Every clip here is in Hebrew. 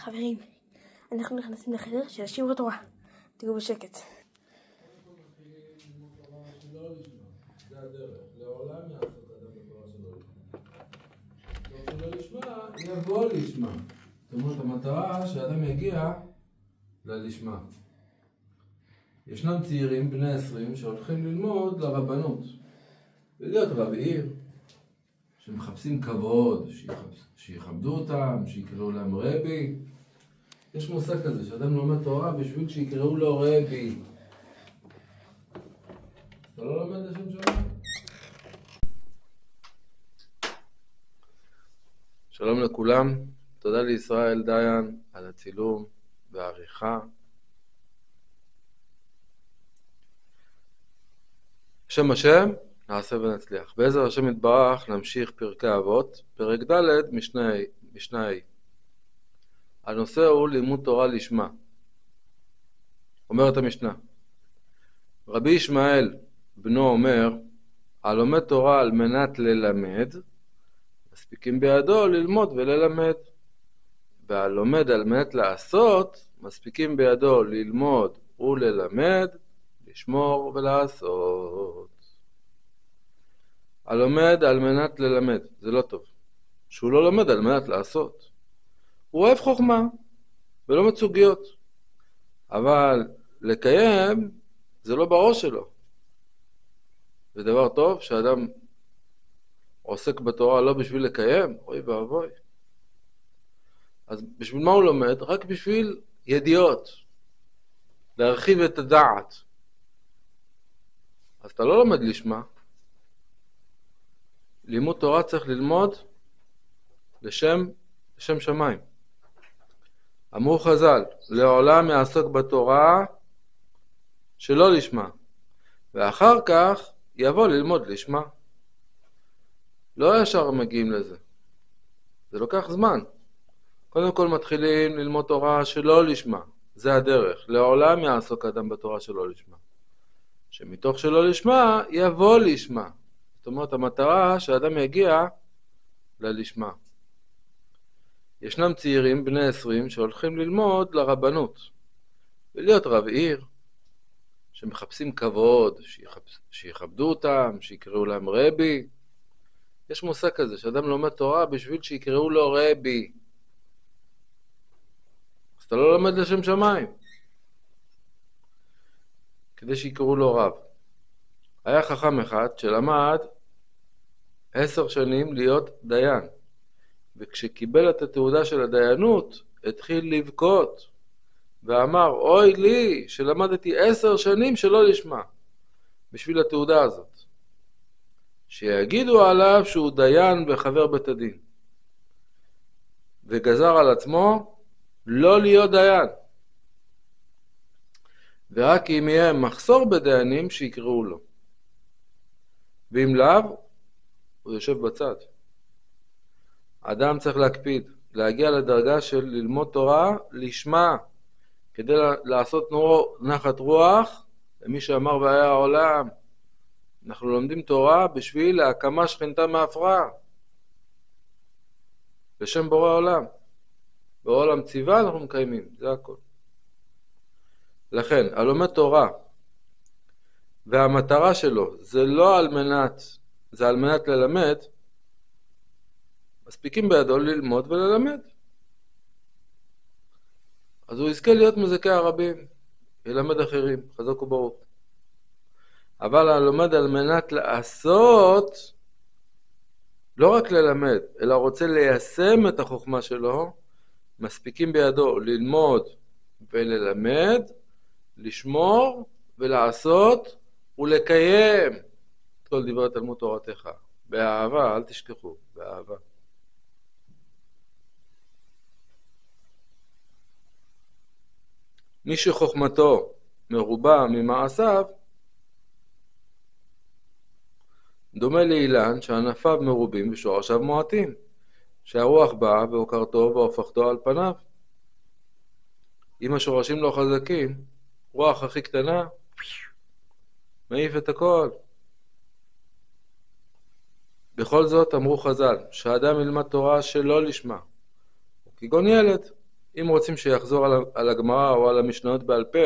חברים, אנחנו נכנסים לחדר של שיעור התורה. תהיו בשקט. זה הדרך, לעולם יעסוק אדם בתורה שלא לשמה. תורה שלא לשמה, יבוא לשמה. זאת אומרת, המטרה שאדם יגיע ללשמה. ישנם צעירים בני 20 שהולכים ללמוד לרבנות ולהיות רב עיר, שמחפשים כבוד, שיכבדו אותם, שיקראו להם רבי. יש מושג כזה שאדם לומד תורה בשביל שיקראו לו רבי. אתה לא לומד לשם שלום? שלום לכולם, תודה לישראל דיין על הצילום והעריכה. בשם השם נעשה ונצליח. בעזר השם יתברך נמשיך פרקי אבות, פרק ד' משנה ה'. הנושא הוא לימוד תורה לשמה. אומרת המשנה, רבי ישמעאל בנו אומר, הלומד תורה על מנת ללמד, מספיקים בידו ללמוד וללמד. והלומד על מנת לעשות, מספיקים בידו ללמוד וללמד, לשמור ולעשות. הלומד על מנת ללמד, זה לא טוב. שהוא לא לומד על מנת לעשות. הוא אוהב חוכמה ולא מצוגיות. אבל לקיים זה לא בראש שלו. זה דבר טוב שאדם עוסק בתורה לא בשביל לקיים, אוי ואבוי. אז בשביל מה הוא לומד? רק בשביל ידיעות. להרחיב את הדעת. אז אתה לא לומד לשמה. לימוד תורה צריך ללמוד לשם שמיים. אמרו חז"ל, לעולם יעסוק בתורה שלא לשמה, ואחר כך יבוא ללמוד לשמה. לא ישר מגיעים לזה. זה לוקח זמן. קודם כל מתחילים ללמוד תורה שלא לשמה. זה הדרך. לעולם יעסוק אדם בתורה שלא לשמה. שמתוך שלא לשמה יבוא לשמה. זאת אומרת, המטרה שהאדם יגיע ללשמה. ישנם צעירים בני 20 שהולכים ללמוד לרבנות ולהיות רב עיר, שמחפשים כבוד, שיכבדו אותם, שיקראו להם רבי. יש מושג כזה שאדם לומד תורה בשביל שיקראו לו רבי. אז אתה לא לומד לשם שמיים, כדי שיקראו לו רב. היה חכם אחד שלמד 10 שנים להיות דיין, וכשקיבל את התעודה של הדיינות התחיל לבכות ואמר, אוי לי שלמדתי 10 שנים שלא לשמה בשביל התעודה הזאת, שיגידו עליו שהוא דיין וחבר בית הדין, וגזר על עצמו לא להיות דיין, ורק אם יהיה מחסור בדיינים שיקראו לו, ואם לאו הוא יושב בצד. אדם צריך להקפיד, להגיע לדרגה של ללמוד תורה לשמה, כדי לעשות נחת רוח למי שאמר והיה העולם. אנחנו לומדים תורה בשביל להקמה שכינתה מהפרעה, בשם בורא העולם. בעולם ציווה אנחנו מקיימים, זה הכל. לכן, הלומד תורה והמטרה שלו זה לא על מנת, זה על מנת ללמד, מספיקים בידו ללמוד וללמד. אז הוא יזכה להיות מזכה הרבים, ילמד אחרים, חזק וברוך. אבל הלומד על מנת לעשות, לא רק ללמד, אלא רוצה ליישם את החוכמה שלו, מספיקים בידו ללמוד וללמד, לשמור ולעשות ולקיים כל דברי תלמוד תורתך. באהבה, אל תשכחו, באהבה. מי שחוכמתו מרובה ממעשיו, דומה לאילן שענפיו מרובים ושורשיו מועטים, שהרוח באה והוקרתו והופכתו על פניו. אם השורשים לא חזקים, רוח הכי קטנה, מעיף את הכל. בכל זאת אמרו חז"ל, שהאדם ילמד תורה שלא לשמה, כגון ילד אם רוצים שיחזור על הגמרא או על המשניות בעל פה,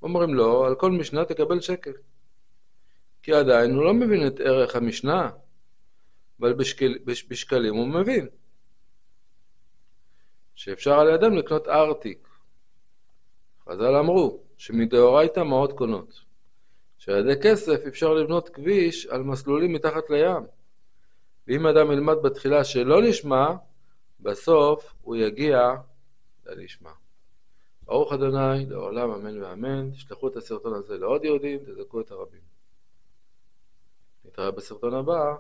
אומרים לו, על כל משנה תקבל שקל. כי עדיין הוא לא מבין את ערך המשנה, אבל בשקלים הוא מבין. שאפשר על ידם לקנות ארטיק. חז"ל אמרו שמדאורייתא מעות קונות. שעל ידי כסף אפשר לבנות כביש על מסלולים מתחת לים. ואם אדם ילמד בתחילה שלא לשמה, בסוף הוא יגיע ללשמה. ברוך אדוני לעולם אמן ואמן. תשלחו את הסרטון הזה לעוד יהודים, תזכו את הרבים. נתראה בסרטון הבא.